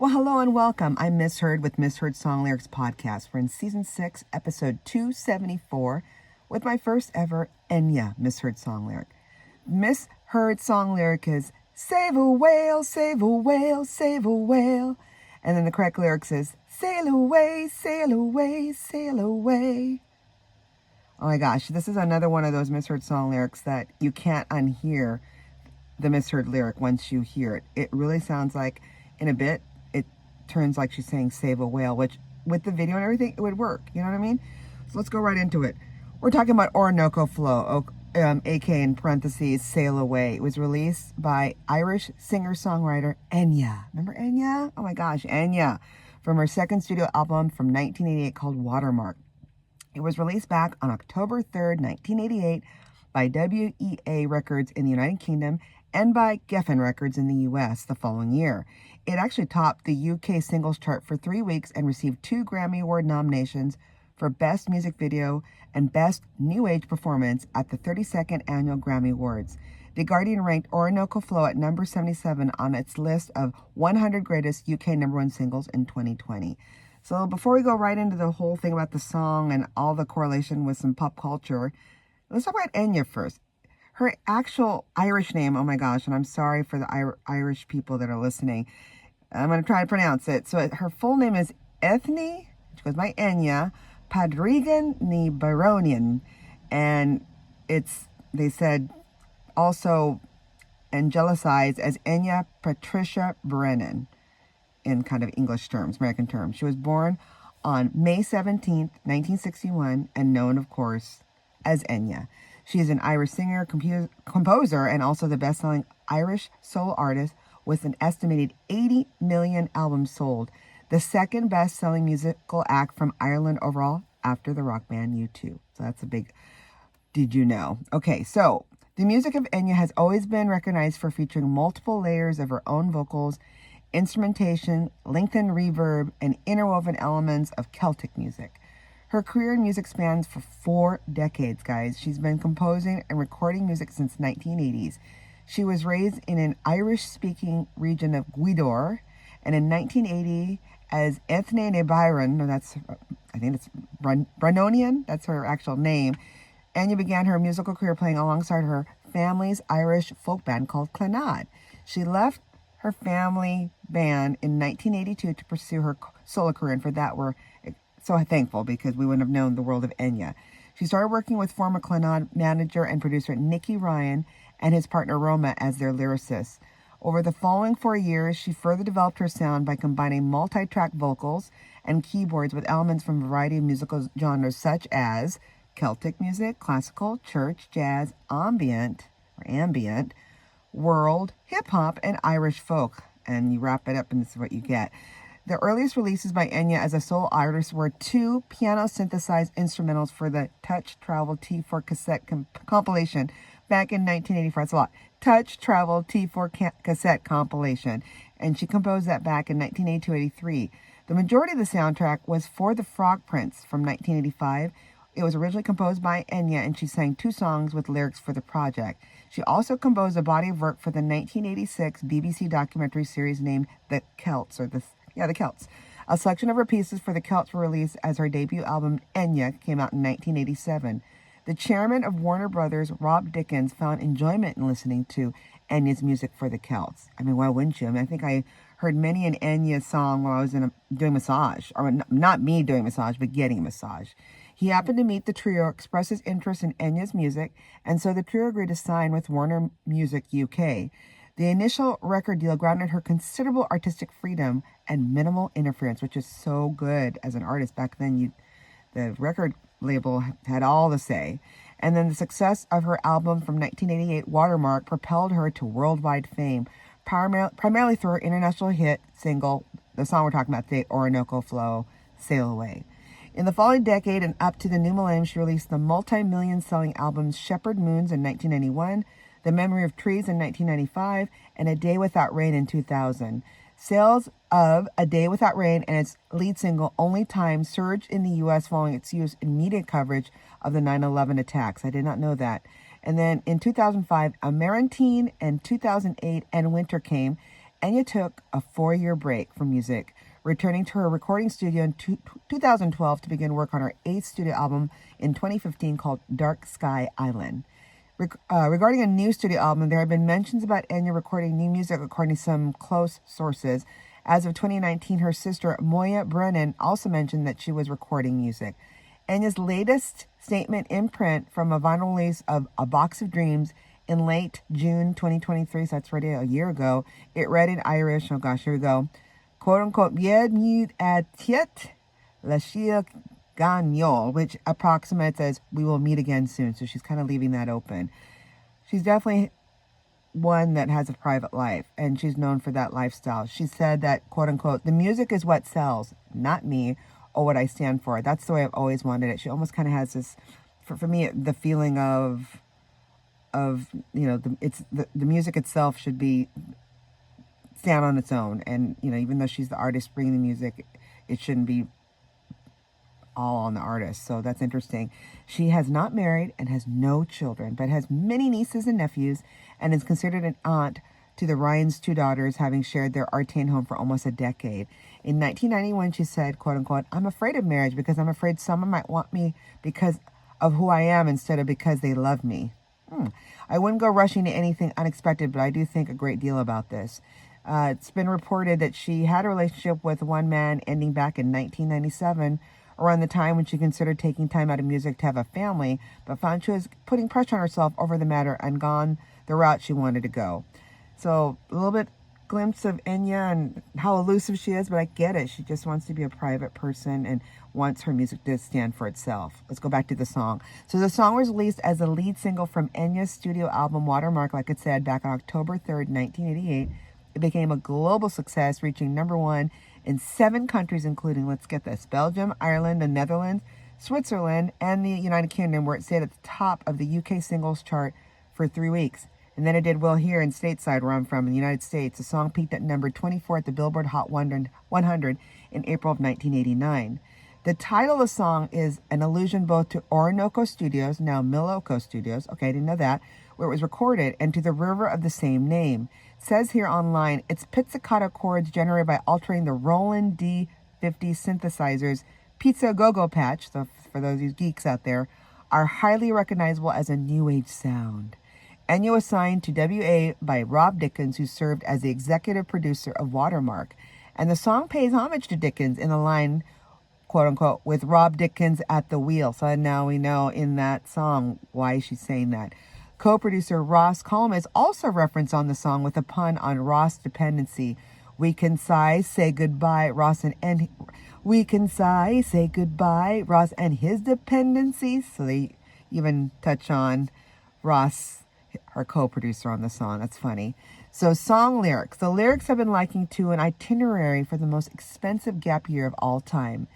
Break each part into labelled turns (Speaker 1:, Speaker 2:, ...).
Speaker 1: Well, hello and welcome. I'm Miss Heard with Miss Heard Song Lyrics Podcast. We're in Season 6, Episode 274, with my first ever Enya Miss Heard Song Lyric. Miss Heard Song Lyric is, save a whale, save a whale, save a whale. And then the correct lyrics is, sail away, sail away, sail away. Oh my gosh, this is another one of those misheard song lyrics that you can't unhear the misheard lyric once you hear it. It really sounds like, in a bit, it turns like she's saying save a whale, which with the video and everything, it would work. You know what I mean? So let's go right into it. We're talking about Orinoco Flow, aka in parentheses, Sail Away. It was released by Irish singer-songwriter Enya. Remember Enya? Oh my gosh, Enya. From her second studio album from 1988 called Watermark. It was released back on October 3rd, 1988 by WEA Records in the United Kingdom and by Geffen Records in the US the following year. It actually topped the UK singles chart for 3 weeks and received 2 Grammy Award nominations for Best Music Video and Best New Age Performance at the 32nd Annual Grammy Awards. The Guardian ranked Orinoco Flow at number 77 on its list of 100 greatest UK #1 singles in 2020. So before we go right into the whole thing about the song and all the correlation with some pop culture, let's talk about Enya first. Her actual Irish name, oh my gosh, and I'm sorry for the Irish people that are listening. I'm going to try to pronounce it. So her full name is Ethne, which goes by Enya, Padrigan ni Baronian. And it's, they said, also angelicized as Enya Patricia Brennan. In kind of English terms, American terms. She was born on May 17th, 1961, and known, of course, as Enya. She is an Irish singer, composer, and also the best-selling Irish soul artist with an estimated 80 million albums sold, the second best-selling musical act from Ireland overall after the rock band U2. So that's a big, did you know? Okay, so the music of Enya has always been recognized for featuring multiple layers of her own vocals, instrumentation, lengthened reverb, and interwoven elements of Celtic music. Her career in music spans for 4 decades, guys. She's been composing and recording music since 1980s. She was raised in an Irish-speaking region of Gweedore, and in 1980, as Ethne ne Byron, no, that's, I think it's Brunonian, that's her actual name, Enya began her musical career playing alongside her family's Irish folk band called Clannad. She left her family band in 1982 to pursue her solo career, and for that we're so thankful because we wouldn't have known the world of Enya. She started working with former Clannad manager and producer Nicky Ryan and his partner Roma as their lyricists. Over the following 4 years, she further developed her sound by combining multi-track vocals and keyboards with elements from a variety of musical genres such as Celtic music, classical, church, jazz, ambient, world, hip-hop, and Irish folk. And you wrap it up and this is what you get. The earliest releases by Enya as a solo artist were 2 piano-synthesized instrumentals for the Touch Travel T4 cassette compilation back in 1984. That's a lot. Touch Travel T4 cassette compilation. And she composed that back in 1982-83. The majority of the soundtrack was for The Frog Prince from 1985. It was originally composed by Enya, and she sang 2 songs with lyrics for the project. She also composed a body of work for the 1986 BBC documentary series named The Celts, The Celts. A selection of her pieces for The Celts were released as her debut album, Enya, came out in 1987. The chairman of Warner Brothers, Rob Dickens, found enjoyment in listening to Enya's music for The Celts. I mean, why wouldn't you? I mean, I think I heard many an Enya song while I was doing massage. Or not me doing massage, but getting a massage. He happened to meet the trio, express his interest in Enya's music, and so the trio agreed to sign with Warner Music UK. The initial record deal granted her considerable artistic freedom and minimal interference, which is so good as an artist. Back then, the record label had all the say. And then the success of her album from 1988, Watermark, propelled her to worldwide fame, primarily through her international hit single, the song we're talking about today, Orinoco Flow, Sail Away. In the following decade and up to the new millennium, she released the multi-million selling albums Shepherd Moons in 1991, The Memory of Trees in 1995, and A Day Without Rain in 2000. Sales of A Day Without Rain and its lead single, Only Time, surged in the U.S. following its use in media coverage of the 9/11 attacks. I did not know that. And then in 2005, Amarantine, and 2008, And Winter Came, Enya took a 4-year break from music, returning to her recording studio in 2012 to begin work on her 8th studio album in 2015 called Dark Sky Island. Regarding a new studio album, there have been mentions about Enya recording new music according to some close sources. As of 2019, her sister Moya Brennan also mentioned that she was recording music. Enya's latest statement in print from a vinyl release of A Box of Dreams in late June 2023, so that's already a year ago. It read in Irish, oh gosh, here we go. Quote unquote, Bienvenue à Tiet La Chia Gagnol, which approximates as we will meet again soon. So she's kind of leaving that open. She's definitely one that has a private life, and she's known for that lifestyle. She said that, quote unquote, the music is what sells, not me or what I stand for. That's the way I've always wanted it. She almost kind of has this, for me, the feeling of the music itself should be stand on its own, and even though she's the artist bringing the music, it shouldn't be all on the artist. So that's interesting. She has not married and has no children, but has many nieces and nephews, and is considered an aunt to the Ryan's 2 daughters, having shared their Artane home for almost a decade. In 1991, she said, quote unquote, I'm afraid of marriage because I'm afraid someone might want me because of who I am instead of because they love me. I wouldn't go rushing to anything unexpected, but I do think a great deal about this. It's been reported that she had a relationship with one man ending back in 1997, around the time when she considered taking time out of music to have a family, but found she was putting pressure on herself over the matter and gone the route she wanted to go. So a little bit glimpse of Enya and how elusive she is, but I get it. She just wants to be a private person and wants her music to stand for itself. Let's go back to the song. So the song was released as a lead single from Enya's studio album Watermark, like it said, back on October 3rd, 1988. It became a global success, reaching #1 in 7 countries, including, let's get this, Belgium, Ireland, the Netherlands, Switzerland, and the United Kingdom, where it stayed at the top of the UK singles chart for 3 weeks. And then it did well here in stateside, where I'm from, in the United States. The song peaked at number 24 at the Billboard Hot 100 in April of 1989. The title of the song is an allusion both to Orinoco Studios, now Miloco Studios, okay, I didn't know that, where it was recorded, and to the river of the same name. It says here online, it's pizzicato chords generated by altering the Roland D50 synthesizers, Pizza Go-Go Patch, so for those of you geeks out there, are highly recognizable as a new age sound. Enya was signed to WA by Rob Dickens, who served as the executive producer of Watermark. And the song pays homage to Dickens in the line, quote unquote, with Rob Dickens at the wheel. So now we know in that song why she's saying that. Co-producer Ross Cullum is also referenced on the song with a pun on Ross dependency. We can sigh, say goodbye, Ross and we can sigh, say goodbye, Ross and his dependencies. So they even touch on Ross, our co-producer on the song. That's funny. So song lyrics. The lyrics have been likened to an itinerary for the most expensive gap year of all time,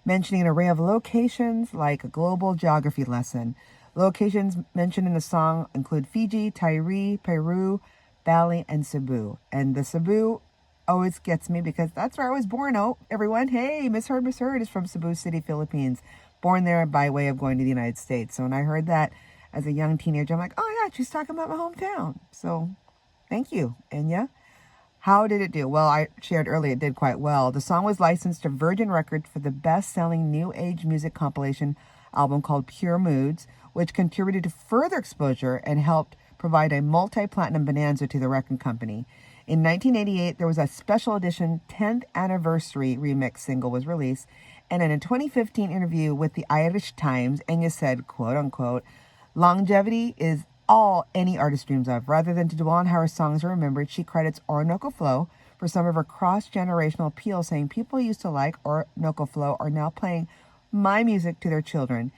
Speaker 1: mentioning an array of locations like a global geography lesson. Locations mentioned in the song include Fiji, Tyre, Peru, Bali, and Cebu. And the Cebu always gets me because that's where I was born. Oh, everyone, hey, Miss Heard is from Cebu City, Philippines. Born there by way of going to the United States. So when I heard that as a young teenager, I'm like, oh yeah, she's talking about my hometown. So thank you, Enya. How did it do? Well, I shared earlier it did quite well. The song was licensed to Virgin Records for the best-selling new age music compilation album called Pure Moods, which contributed to further exposure and helped provide a multi-platinum bonanza to the record company. In 1988, there was a special edition 10th anniversary remix single was released, and in a 2015 interview with the Irish Times, Enya said, quote unquote, longevity is all any artist dreams of. Rather than to dwell on how her songs are remembered, she credits Orinoco Flow for some of her cross-generational appeal, saying people used to like Orinoco Flow are now playing my music to their children.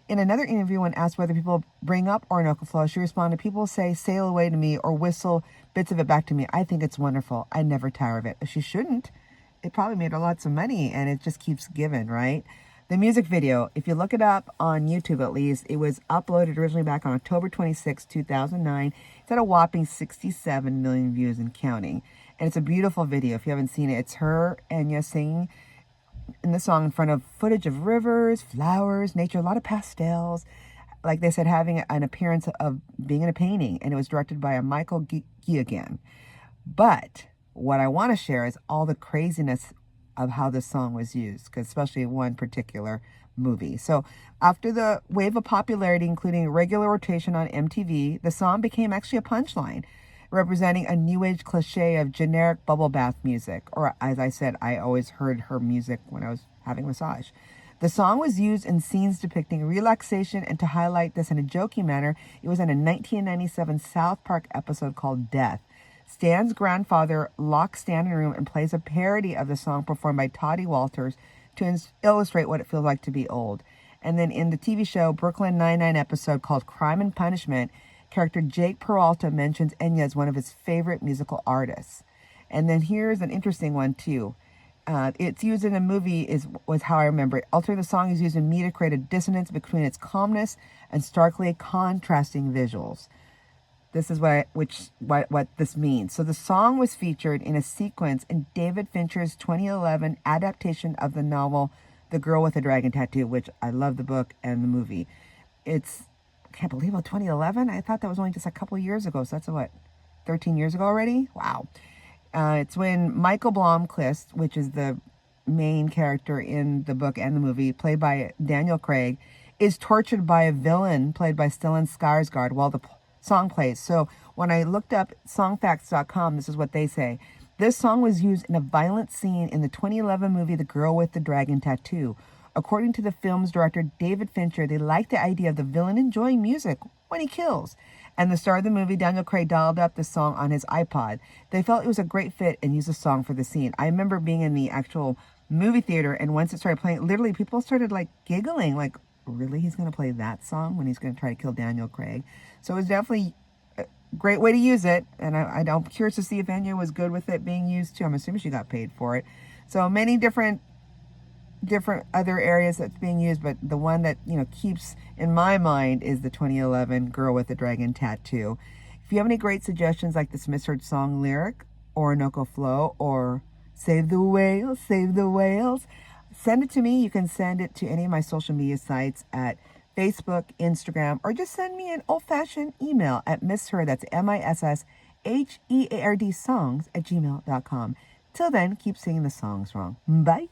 Speaker 1: In another interview, when asked whether people bring up Orinoco Flow, she responded, people say sail away to me or whistle bits of it back to me. I think it's wonderful. I never tire of it. She shouldn't. It probably made her lots of money, and it just keeps giving, right? The music video, if you look it up on YouTube at least, it was uploaded originally back on October 26, 2009. It's had a whopping 67 million views and counting. And it's a beautiful video. If you haven't seen it, it's her, Enya, singing in the song in front of footage of rivers, flowers, nature, a lot of pastels. Like they said, having an appearance of being in a painting. And it was directed by a Michael Giagan. But what I want to share is all the craziness of how this song was used, because especially one particular movie. So after the wave of popularity, including regular rotation on MTV, the song became actually a punchline, representing a new age cliche of generic bubble bath music. Or as I said, I always heard her music when I was having a massage. The song was used in scenes depicting relaxation, and to highlight this in a joking manner, it was in a 1997 South Park episode called Death. Stan's grandfather locks Stan in a room and plays a parody of the song performed by Toddy Walters to illustrate what it feels like to be old. And then in the TV show Brooklyn Nine-Nine episode called Crime and Punishment, character Jake Peralta mentions Enya as one of his favorite musical artists. And then here's an interesting one too. It's used in a movie was how I remember it. Altering the song is used in me to create a dissonance between its calmness and starkly contrasting visuals. This is what this means. So the song was featured in a sequence in David Fincher's 2011 adaptation of the novel The Girl with the Dragon Tattoo, which I love the book and the movie. I can't believe it, 2011? I thought that was only just a couple years ago. So that's 13 years ago already? Wow. It's when Michael Blomkvist, which is the main character in the book and the movie, played by Daniel Craig, is tortured by a villain played by Stellan Skarsgård while the song plays. So when I looked up songfacts.com, this is what they say. This song was used in a violent scene in the 2011 movie The Girl with the Dragon Tattoo. According to the film's director, David Fincher, they liked the idea of the villain enjoying music when he kills. And the star of the movie, Daniel Craig, dialed up the song on his iPod. They felt it was a great fit and used the song for the scene. I remember being in the actual movie theater, and once it started playing, literally people started like giggling, like, really, he's going to play that song when he's going to try to kill Daniel Craig? So it was definitely a great way to use it. And I'm curious to see if Enya was good with it being used too. I'm assuming she got paid for it. So many different other areas that's being used, but the one that keeps in my mind is the 2011 Girl with the Dragon Tattoo. If you have any great suggestions like this misheard song lyric, Orinoco Flow, or Save the Whales, send it to me. You can send it to any of my social media sites at Facebook, Instagram, or just send me an old-fashioned email at misheard, that's MISSHEARD songs @gmail.com. Till then, keep singing the songs wrong. Bye.